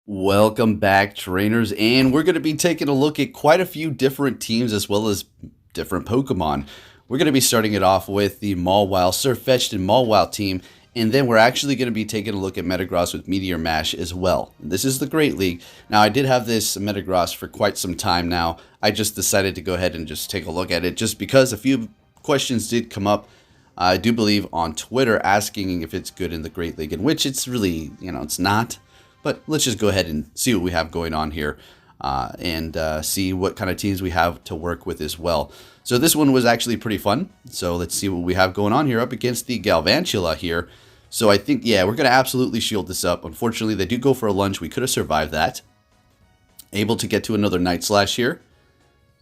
Welcome back, trainers, and we're going to be taking a look at quite a few different teams as well as different Pokemon. We're going to be starting it off with the Mawile, Sirfetch'd and Mawile team, and then we're actually going to be taking a look at Metagross with Meteor Mash as well. This is the Great League. Now, I did have this Metagross for quite some time now. I just decided to go ahead and just take a look at it just because a few questions did come up, I do believe, on Twitter asking if it's good in the Great League, in which it's really, it's not. But let's just go ahead and see what we have going on here and see what kind of teams we have to work with as well. So this one was actually pretty fun. So let's see what we have going on here up against the Galvantula here. So I think, yeah, we're going to absolutely shield this up. Unfortunately, they do go for a lunge. We could have survived that. Able to get to another Night Slash here.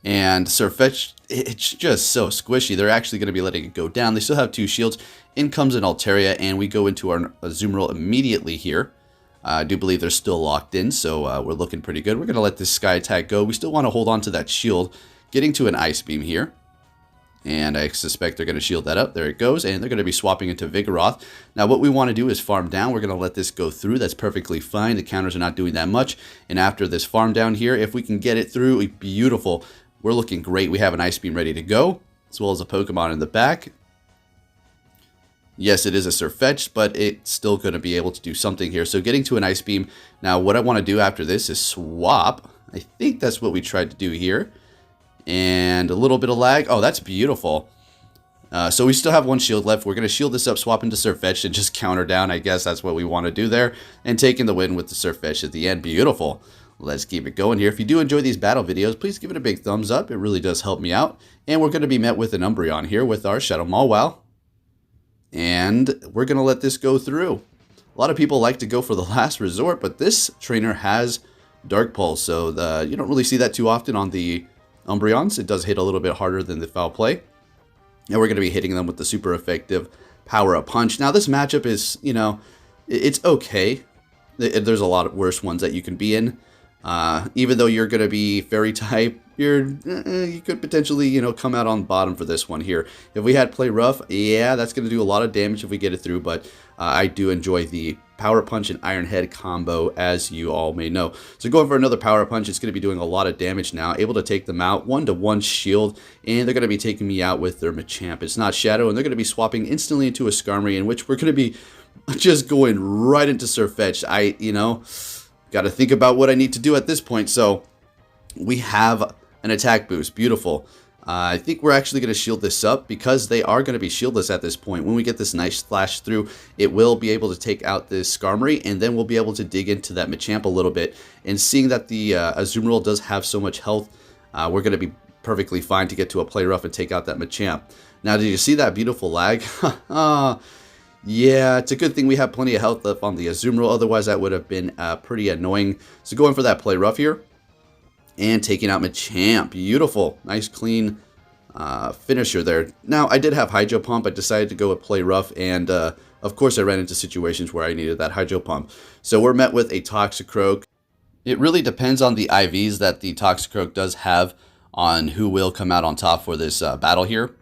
And Sirfetch'd, it's just so squishy. They're actually going to be letting it go down. They still have two shields. In comes an Altaria, and we go into our Azumarill immediately here. I do believe they're still locked in, so we're looking pretty good. We're going to let this Sky Attack go. We still want to hold on to that shield. Getting to an Ice Beam here. And I suspect they're going to shield that up. There it goes. And they're going to be swapping into Vigoroth. Now, what we want to do is farm down. We're going to let this go through. That's perfectly fine. The counters are not doing that much. And after this farm down here, if we can get it through, beautiful. We're looking great. We have an Ice Beam ready to go, as well as a Pokemon in the back. Yes, it is a Sirfetch'd, but it's still going to be able to do something here. So getting to an Ice Beam. Now, what I want to do after this is swap. I think that's what we tried to do here. And a little bit of lag. Oh, that's beautiful. So we still have one shield left. We're going to shield this up, swap into Sirfetch'd, and just counter down. I guess that's what we want to do there. And taking the win with the Sirfetch'd at the end. Beautiful. Let's keep it going here. If you do enjoy these battle videos, please give it a big thumbs up. It really does help me out. And we're going to be met with an Umbreon here with our Shadow Mawile. And we're going to let this go through. A lot of people like to go for the last resort, but this trainer has Dark Pulse, so you don't really see that too often on the Umbreons. It does hit a little bit harder than the Foul Play. And we're going to be hitting them with the super effective Power Up Punch. Now, this matchup is, it's okay. There's a lot of worse ones that you can be in. Even though you're going to be Fairy type, you could potentially, come out on bottom for this one here. If we had Play Rough, yeah, that's going to do a lot of damage if we get it through, but I do enjoy the Power Punch and Iron Head combo, as you all may know. So going for another Power Punch, it's going to be doing a lot of damage now. Able to take them out, 1-to-1 shield, and they're going to be taking me out with their Machamp. It's not Shadow, and they're going to be swapping instantly into a Skarmory, in which we're going to be just going right into Sirfetch'd. Got to think about what I need to do at this point. So we have an attack boost. Beautiful. I think we're actually going to shield this up because they are going to be shieldless at this point. When we get this nice flash through, it will be able to take out this Skarmory, and then we'll be able to dig into that Machamp a little bit. And seeing that the Azumarill does have so much health, we're going to be perfectly fine to get to a Play Rough and take out that Machamp. Now, did you see that beautiful lag? Yeah, it's a good thing we have plenty of health left on the Azumarill, otherwise that would have been pretty annoying. So going for that Play Rough here, and taking out Machamp. Beautiful. Nice, clean finisher there. Now, I did have Hydro Pump. I decided to go with Play Rough, and of course I ran into situations where I needed that Hydro Pump. So we're met with a Toxicroak. It really depends on the IVs that the Toxicroak does have on who will come out on top for this battle here.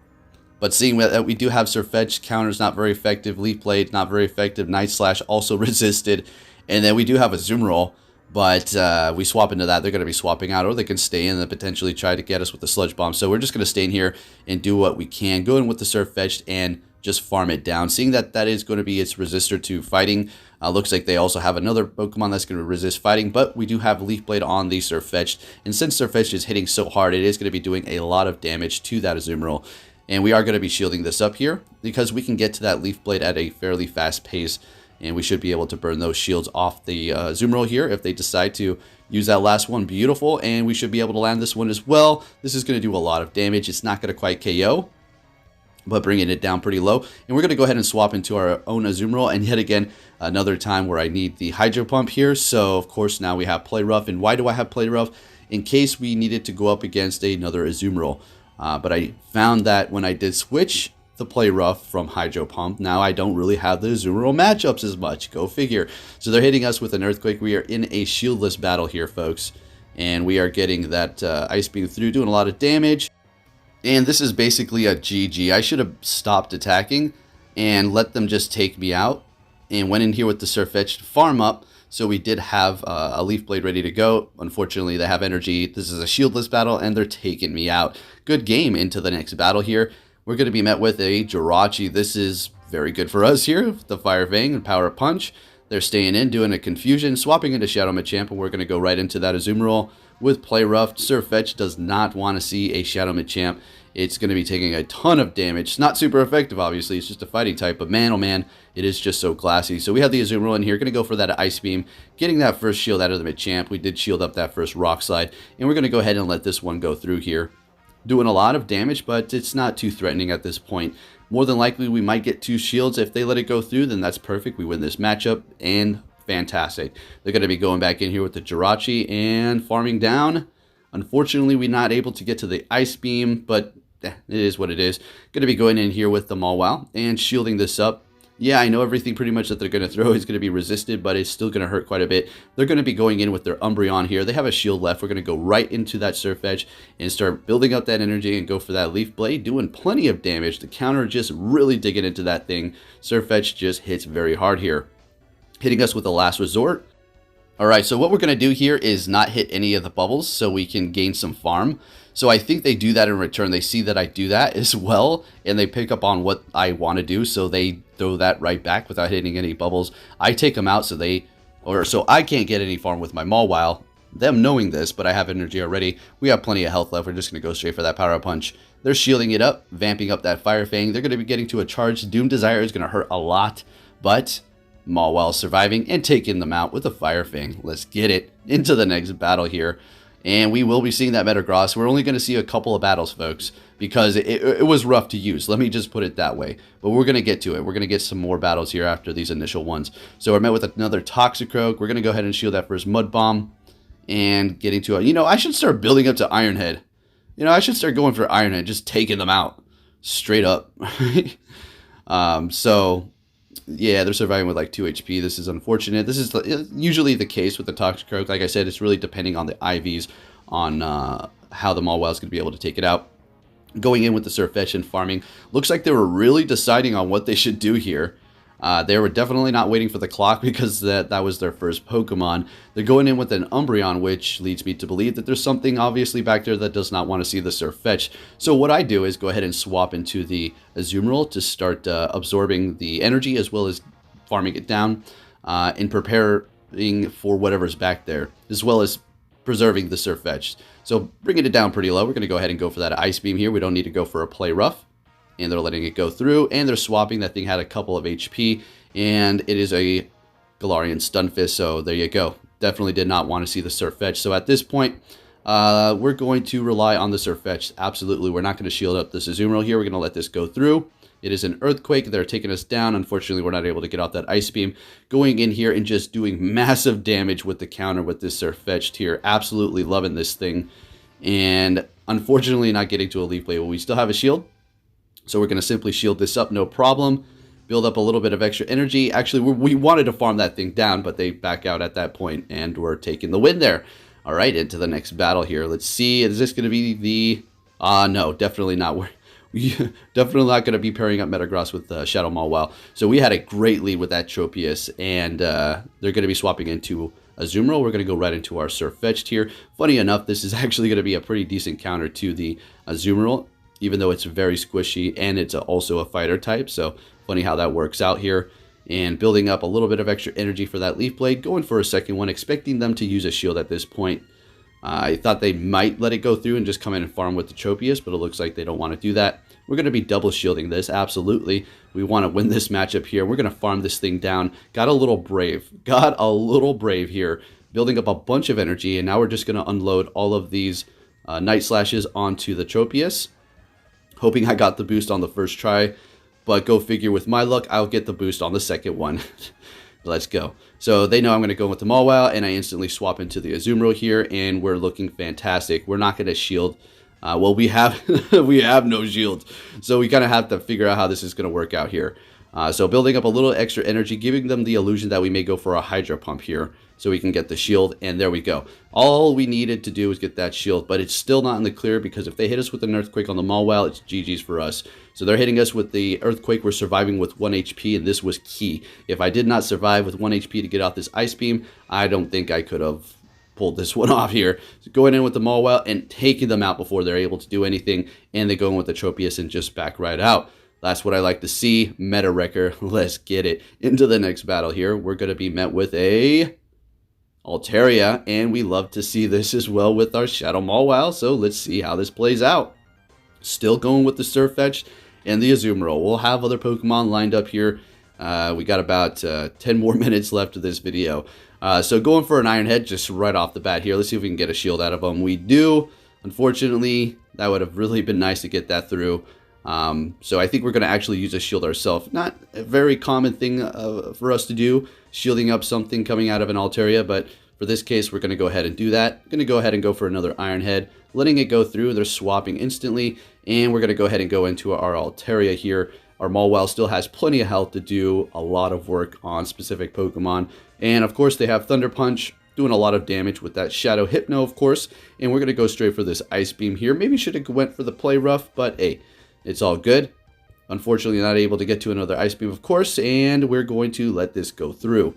But seeing that we do have Sirfetch'd, counters not very effective, Leaf Blade not very effective, Night Slash also resisted, and then we do have a Azumarill, but we swap into that. They're going to be swapping out, or they can stay in and potentially try to get us with the Sludge Bomb. So we're just going to stay in here and do what we can, go in with the Sirfetch'd and just farm it down. Seeing that that is going to be its resistor to fighting, looks like they also have another Pokemon that's going to resist fighting, but we do have Leaf Blade on the Sirfetch'd, and since Sirfetch'd is hitting so hard, it is going to be doing a lot of damage to that Azumarill. And we are going to be shielding this up here because we can get to that Leaf Blade at a fairly fast pace. And we should be able to burn those shields off the Azumarill here if they decide to use that last one. Beautiful. And we should be able to land this one as well. This is going to do a lot of damage. It's not going to quite KO, but bringing it down pretty low. And we're going to go ahead and swap into our own Azumarill. And yet again, another time where I need the Hydro Pump here. So, of course, now we have Play Rough. And why do I have Play Rough? In case we needed to go up against another Azumarill. But I found that when I did switch the Play Rough from Hydro Pump, now I don't really have the Azumarill matchups as much. Go figure. So they're hitting us with an Earthquake. We are in a shieldless battle here, folks. And we are getting that Ice Beam through, doing a lot of damage. And this is basically a GG. I should have stopped attacking and let them just take me out. And went in here with the Sirfetch'd farm up. So we did have a Leaf Blade ready to go. Unfortunately, they have energy. This is a shieldless battle, and they're taking me out. Good game into the next battle here. We're going to be met with a Jirachi. This is very good for us here. The Fire Fang and Power Punch. They're staying in, doing a Confusion, swapping into Shadow Machamp, and we're going to go right into that Azumarill with Play Rough. Sirfetch'd does not want to see a Shadow Machamp. It's going to be taking a ton of damage. It's not super effective, obviously. It's just a fighting type, but man, oh man, it is just so classy. So we have the Azumarill in here. Going to go for that Ice Beam, getting that first shield out of the Machamp. We did shield up that first Rock Slide, and we're going to go ahead and let this one go through here. Doing a lot of damage, but it's not too threatening at this point. More than likely, we might get 2 shields. If they let it go through, then that's perfect. We win this matchup, and fantastic. They're going to be going back in here with the Jirachi and farming down. Unfortunately, we're not able to get to the Ice Beam, but it is what it is. Going to be going in here with the Mawile and shielding this up. Yeah, I know everything pretty much that they're going to throw is going to be resisted, but it's still going to hurt quite a bit. They're going to be going in with their Umbreon here. They have a shield left. We're going to go right into that Sirfetch'd and start building up that energy and go for that Leaf Blade, doing plenty of damage. The counter just really digging into that thing. Sirfetch'd just hits very hard here, hitting us with the Last Resort. Alright, so what we're going to do here is not hit any of the bubbles so we can gain some farm. So I think they do that in return. They see that I do that as well, and they pick up on what I want to do, so they throw that right back without hitting any bubbles. I take them out so I can't get any farm with my Mawile. Them knowing this, but I have energy already. We have plenty of health left. We're just going to go straight for that Power Punch. They're shielding it up, vamping up that Fire Fang. They're going to be getting to a charge. Doom Desire is going to hurt a lot, but Mawile surviving and taking them out with a Fire Fang. Let's get it into the next battle here. And we will be seeing that Metagross. We're only going to see a couple of battles, folks, because it was rough to use. Let me just put it that way. But we're going to get to it. We're going to get some more battles here after these initial ones. So we're met with another Toxicroak. We're going to go ahead and shield that first Mud Bomb. And getting to a... I should start building up to Ironhead. I should start going for Ironhead, just taking them out. Straight up. Yeah, they're surviving with like 2 HP. This is unfortunate. This is usually the case with the Toxicroak. Like I said, it's really depending on the IVs on how the Mawile is going to be able to take it out. Going in with the Sirfetch'd and farming. Looks like they were really deciding on what they should do here. They were definitely not waiting for the clock because that was their first Pokemon. They're going in with an Umbreon, which leads me to believe that there's something obviously back there that does not want to see the Sirfetch'd. So what I do is go ahead and swap into the Azumarill to start absorbing the energy as well as farming it down and preparing for whatever's back there, as well as preserving the Sirfetch'd. So bringing it down pretty low. We're going to go ahead and go for that Ice Beam here. We don't need to go for a Play Rough. And they're letting it go through, and they're swapping. That thing had a couple of HP, and it is a Galarian Stunfisk, so there you go. Definitely did not want to see the Sirfetch'd. So at this point, we're going to rely on the Sirfetch'd. Absolutely, we're not going to shield up this Azumarill here. We're going to let this go through. It is an Earthquake. They're taking us down. Unfortunately, we're not able to get off that Ice Beam. Going in here and just doing massive damage with the counter with this Sirfetch'd here. Absolutely loving this thing. And unfortunately, not getting to a Leaf Blade. Well, we still have a shield. So we're going to simply shield this up, no problem. Build up a little bit of extra energy. Actually, we wanted to farm that thing down, but they back out at that point, and we're taking the win there. All right, into the next battle here. Let's see. Is this going to be the... no, definitely not. We're definitely not going to be pairing up Metagross with Shadow Mawile. So we had a great lead with that Tropius, and they're going to be swapping into Azumarill. We're going to go right into our Sirfetch'd here. Funny enough, this is actually going to be a pretty decent counter to the Azumarill, even though it's very squishy and it's also a fighter type. So funny how that works out here. And building up a little bit of extra energy for that Leaf Blade. Going for a second one, expecting them to use a shield at this point. I thought they might let it go through and just come in and farm with the Tropius, but it looks like they don't want to do that. We're going to be double shielding this, absolutely. We want to win this matchup here. We're going to farm this thing down. Got a little brave here. Building up a bunch of energy, and now we're just going to unload all of these Night Slashes onto the Tropius. Hoping I got the boost on the first try, but go figure, with my luck, I'll get the boost on the second one. Let's go. So they know I'm going to go with the Mawile, and I instantly swap into the Azumarill here, and we're looking fantastic. We're not going to shield. Well, we have we have no shield, so we kind of have to figure out how this is going to work out here. So building up a little extra energy, giving them the illusion that we may go for a Hydro Pump here, so we can get the shield, and there we go. All we needed to do was get that shield, but it's still not in the clear, because if they hit us with an Earthquake on the Mawile, it's GG's for us. So they're hitting us with the Earthquake. We're surviving with 1 HP, and this was key. If I did not survive with 1 HP to get off this Ice Beam, I don't think I could have pulled this one off here. So going in with the Mawile and taking them out before they're able to do anything, and they go in with the Tropius and just back right out. That's what I like to see. Meta Wrecker. Let's get it into the next battle here. We're going to be met with a Altaria, and we love to see this as well with our Shadow Mawile, so let's see how this plays out. Still going with the Sirfetch'd and the Azumarill. We'll have other Pokemon lined up here. We got about 10 more minutes left of this video. So going for an Iron Head just right off the bat here. Let's see if we can get a shield out of them. We do. Unfortunately, that would have really been nice to get that through. So I think we're going to actually use a shield ourselves. Not a very common thing for us to do, shielding up something coming out of an Altaria, but for this case, we're going to go ahead and do that. Going to go ahead and go for another Iron Head, letting it go through. They're swapping instantly, and we're going to go ahead and go into our Altaria here. Our Mawile still has plenty of health to do a lot of work on specific Pokemon. And of course, they have Thunder Punch, doing a lot of damage with that Shadow Hypno, of course. And we're going to go straight for this Ice Beam here. Maybe should have went for the Play Rough, but hey, it's all good. Unfortunately, not able to get to another Ice Beam, of course, and we're going to let this go through.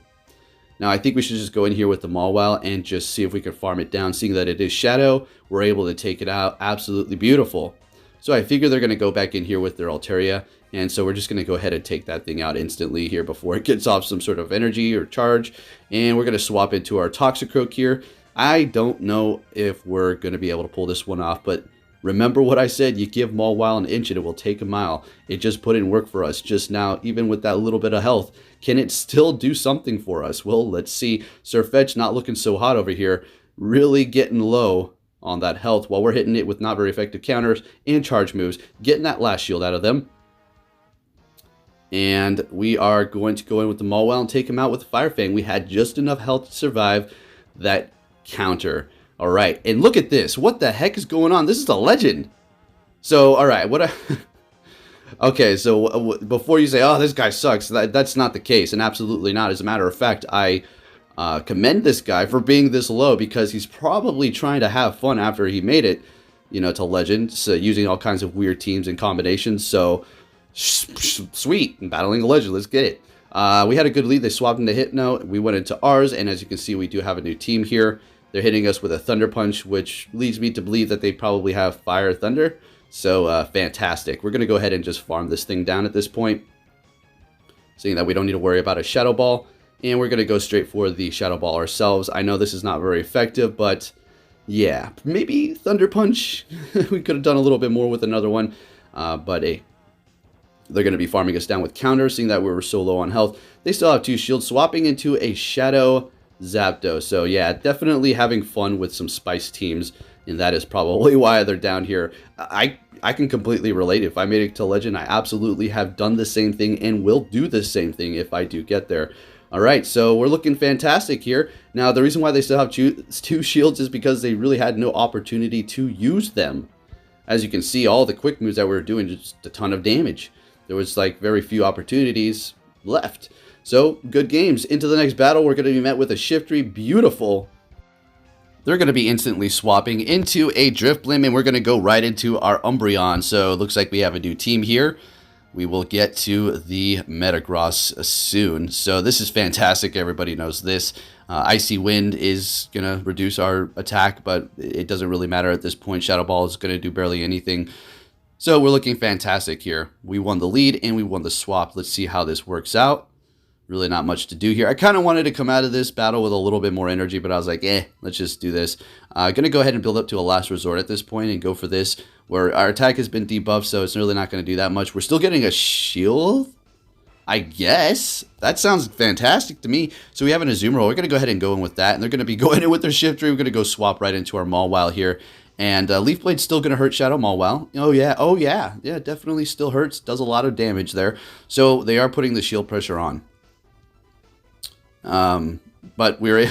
Now, I think we should just go in here with the Mawile and just see if we can farm it down. Seeing that it is Shadow, we're able to take it out. Absolutely beautiful. So I figure they're going to go back in here with their Altaria, and so we're just going to go ahead and take that thing out instantly here before it gets off some sort of energy or charge. And we're going to swap into our Toxicroak here. I don't know if we're going to be able to pull this one off, but remember what I said, you give Mawile an inch and it will take a mile. It just put in work for us just now, even with that little bit of health. Can it still do something for us? Well, let's see. Sirfetch'd not looking so hot over here. Really getting low on that health while we're hitting it with not very effective counters and charge moves. Getting that last shield out of them. And we are going to go in with the Mawile and take him out with the Fire Fang. We had just enough health to survive that counter. All right, and look at this. What the heck is going on? This is a legend. So, all right, okay, so before you say, oh, this guy sucks, that's not the case, and absolutely not. As a matter of fact, I commend this guy for being this low because he's probably trying to have fun after he made it, to legend, so using all kinds of weird teams and combinations. So, sweet, battling a legend. Let's get it. We had a good lead. They swapped into Hypno. We went into ours, and as you can see, we do have a new team here. They're hitting us with a Thunder Punch, which leads me to believe that they probably have Fire Thunder. So, fantastic. We're going to go ahead and just farm this thing down at this point, seeing that we don't need to worry about a Shadow Ball. And we're going to go straight for the Shadow Ball ourselves. I know this is not very effective, but yeah, maybe Thunder Punch. We could have done a little bit more with another one, but hey. They're going to be farming us down with counters, seeing that we were so low on health. They still have 2 shields, swapping into a Shadow Zapdos. So yeah, definitely having fun with some spice teams, and that is probably why they're down here. I can completely relate. If I made it to Legend, I absolutely have done the same thing and will do the same thing if I do get there. All right, so we're looking fantastic here. Now, the reason why they still have 2 shields is because they really had no opportunity to use them. As you can see, all the quick moves that we were doing, just a ton of damage. There was like very few opportunities left. So, good games. Into the next battle, we're going to be met with a Shiftry. Beautiful. They're going to be instantly swapping into a Drifblim, and we're going to go right into our Umbreon. So, it looks like we have a new team here. We will get to the Metagross soon. So, this is fantastic. Everybody knows this. Icy Wind is going to reduce our attack, but it doesn't really matter at this point. Shadow Ball is going to do barely anything. So, we're looking fantastic here. We won the lead, and we won the swap. Let's see how this works out. Really not much to do here. I kind of wanted to come out of this battle with a little bit more energy, but I was like, let's just do this. Going to go ahead and build up to a last resort at this point and go for this, where our attack has been debuffed, so it's really not going to do that much. We're still getting a shield, I guess. That sounds fantastic to me. So we have an Azumarill. We're going to go ahead and go in with that, and they're going to be going in with their Shiftry. We're going to go swap right into our Mawile here. And Leaf Blade's still going to hurt Shadow Mawile. Oh, yeah. Yeah, definitely still hurts. Does a lot of damage there. So they are putting the shield pressure on. But we're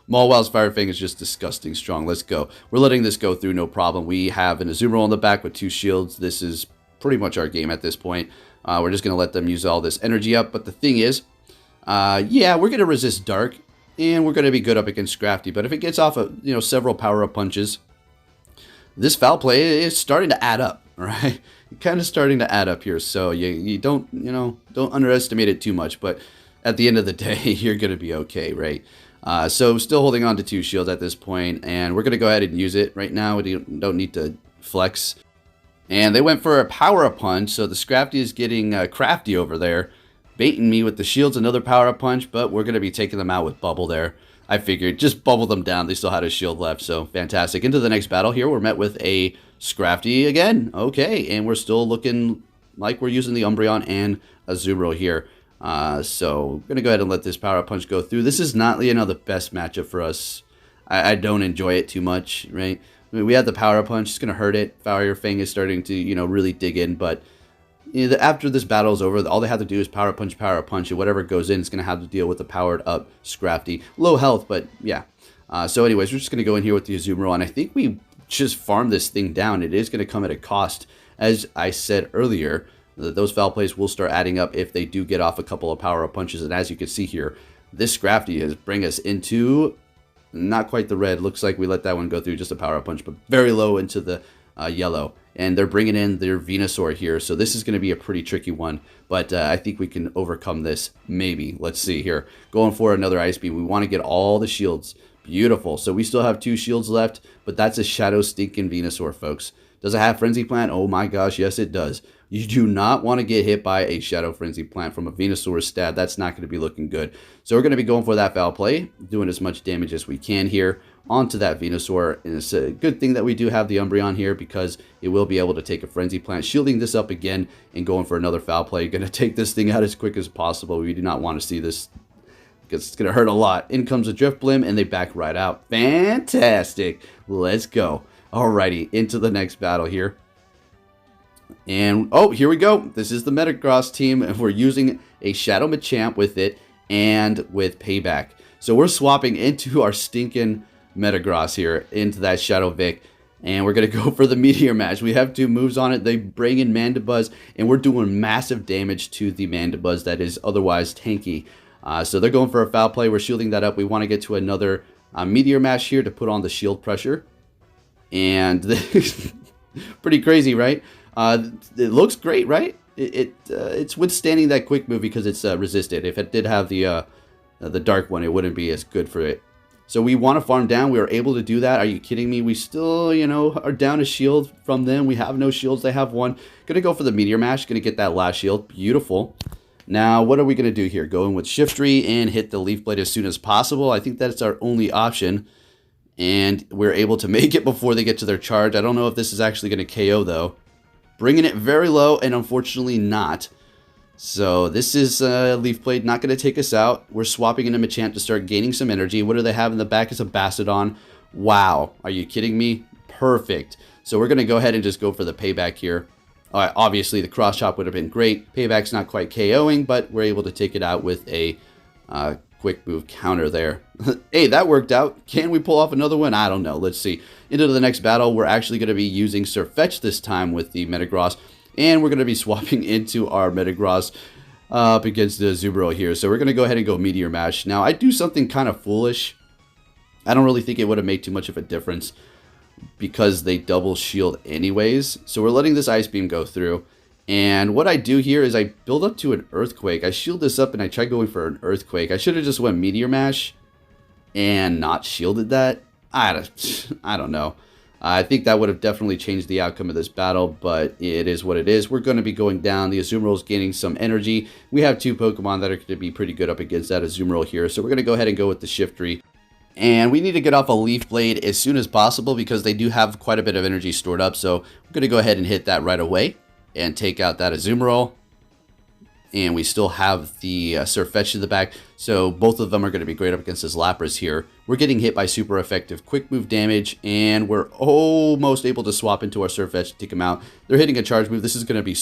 Mawile's Fire Fang is just disgusting strong. Let's go. We're letting this go through, no problem. We have an Azumarill in the back with 2 shields. This is pretty much our game at this point. We're just going to let them use all this energy up. But the thing is, yeah, we're going to resist Dark, and we're going to be good up against Scrafty. But if it gets off of, several power-up punches, this foul play is starting to add up. all right? Kind of starting to add up here, so you don't, don't underestimate it too much, but at the end of the day, you're going to be okay, right? So still holding on to 2 shields at this point, and we're going to go ahead and use it right now. We don't need to flex. And they went for a power-up punch, so the Scrafty is getting crafty over there, baiting me with the shields, another power-up punch, but we're going to be taking them out with Bubble there. I figured just bubble them down. They still had a shield left, so fantastic. Into the next battle here, we're met with a Scrafty again. Okay, and we're still looking like we're using the Umbreon and Azumarill here. So I'm going to go ahead and let this power-up punch go through. This is not, the best matchup for us. I don't enjoy it too much, right? I mean, we had the power-up punch. It's going to hurt it. Fire Fang is starting to, really dig in, but after this battle is over, all they have to do is power punch, and whatever goes in is going to have to deal with the powered up Scrafty. Low health, but yeah. So anyways, we're just going to go in here with the Azumarill, and I think we just farm this thing down. It is going to come at a cost. As I said earlier, those foul plays will start adding up if they do get off a couple of power up punches, and as you can see here, this Scrafty is bring us into not quite the red. Looks like we let that one go through, just a power up punch, but very low into the yellow. And they're bringing in their Venusaur here, so this is going to be a pretty tricky one. But I think we can overcome this, maybe. Let's see here. Going for another Ice Beam. We want to get all the shields. Beautiful. So we still have 2 shields left, but that's a Shadow Stinking Venusaur, folks. Does it have Frenzy Plant? Oh my gosh, yes it does. You do not want to get hit by a Shadow Frenzy Plant from a Venusaur stab. That's not going to be looking good. So we're going to be going for that foul play, doing as much damage as we can here onto that Venusaur. And it's a good thing that we do have the Umbreon here because it will be able to take a Frenzy Plant, shielding this up again and going for another foul play. Going to take this thing out as quick as possible. We do not want to see this because it's going to hurt a lot. In comes a Drift Blim and they back right out. Fantastic. Let's go. Alrighty, into the next battle here. And, oh, here we go. This is the Metagross team, and we're using a Shadow Machamp with it and with Payback. So we're swapping into our stinking Metagross here, into that Shadow Vic, and we're going to go for the Meteor Mash. We have 2 moves on it. They bring in Mandibuzz, and we're doing massive damage to the Mandibuzz that is otherwise tanky. So they're going for a foul play. We're shielding that up. We want to get to another Meteor Mash here to put on the shield pressure. And pretty crazy, right? It looks great, right? It's withstanding that quick move because it's resisted. If it did have the dark one, it wouldn't be as good for it. So we want to farm down. We are able to do that. Are you kidding me? We still, are down a shield from them. We have no shields. They have one. Gonna go for the Meteor Mash. Gonna get that last shield. Beautiful. Now, what are we gonna do here? Going with Shiftry and hit the Leaf Blade as soon as possible. I think that's our only option. And we're able to make it before they get to their charge. I don't know if this is actually going to KO, though. Bringing it very low, and unfortunately not. So this is Leaf Blade, not going to take us out. We're swapping into Machamp to start gaining some energy. What do they have in the back? Is a Bastiodon. Wow. Are you kidding me? Perfect. So we're going to go ahead and just go for the Payback here. Obviously, the Cross Chop would have been great. Payback's not quite KOing, but we're able to take it out with a quick move counter there. Hey, that worked out. Can we pull off another one? I don't know. Let's see. Into the next battle, we're actually going to be using Sirfetch'd this time with the Metagross, and we're going to be swapping into our Metagross up against the Azumarill here. So we're going to go ahead and go Meteor Mash. Now, I do something kind of foolish. I don't really think it would have made too much of a difference because they double shield anyways. So we're letting this Ice Beam go through. And what I do here is I build up to an Earthquake. I shield this up and I try going for an Earthquake. I should have just went Meteor Mash and not shielded that. I don't know. I think that would have definitely changed the outcome of this battle, but it is what it is. We're going to be going down. The Azumarill is gaining some energy. We have 2 Pokemon that are going to be pretty good up against that Azumarill here. So we're going to go ahead and go with the Shiftry. And we need to get off a Leaf Blade as soon as possible because they do have quite a bit of energy stored up. So we're going to go ahead and hit that right away and take out that Azumarill. And we still have the Sirfetch'd in the back. So both of them are going to be great up against this Lapras here. We're getting hit by super effective quick move damage. And we're almost able to swap into our Sirfetch'd to take him out. They're hitting a charge move. This is going to be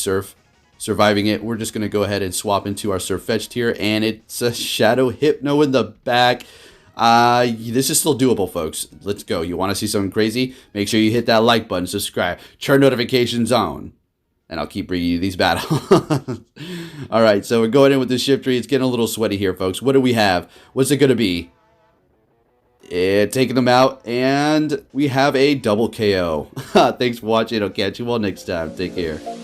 surviving it. We're just going to go ahead and swap into our Sirfetch'd here. And it's a Shadow Hypno in the back. This is still doable, folks. Let's go. You want to see something crazy? Make sure you hit that like button, subscribe, turn notifications on. And I'll keep bringing you these battles. All right, so we're going in with the Shiftry. It's getting a little sweaty here, folks. What do we have? What's it going to be? And taking them out, and we have a double KO. Thanks for watching. I'll catch you all next time. Take care.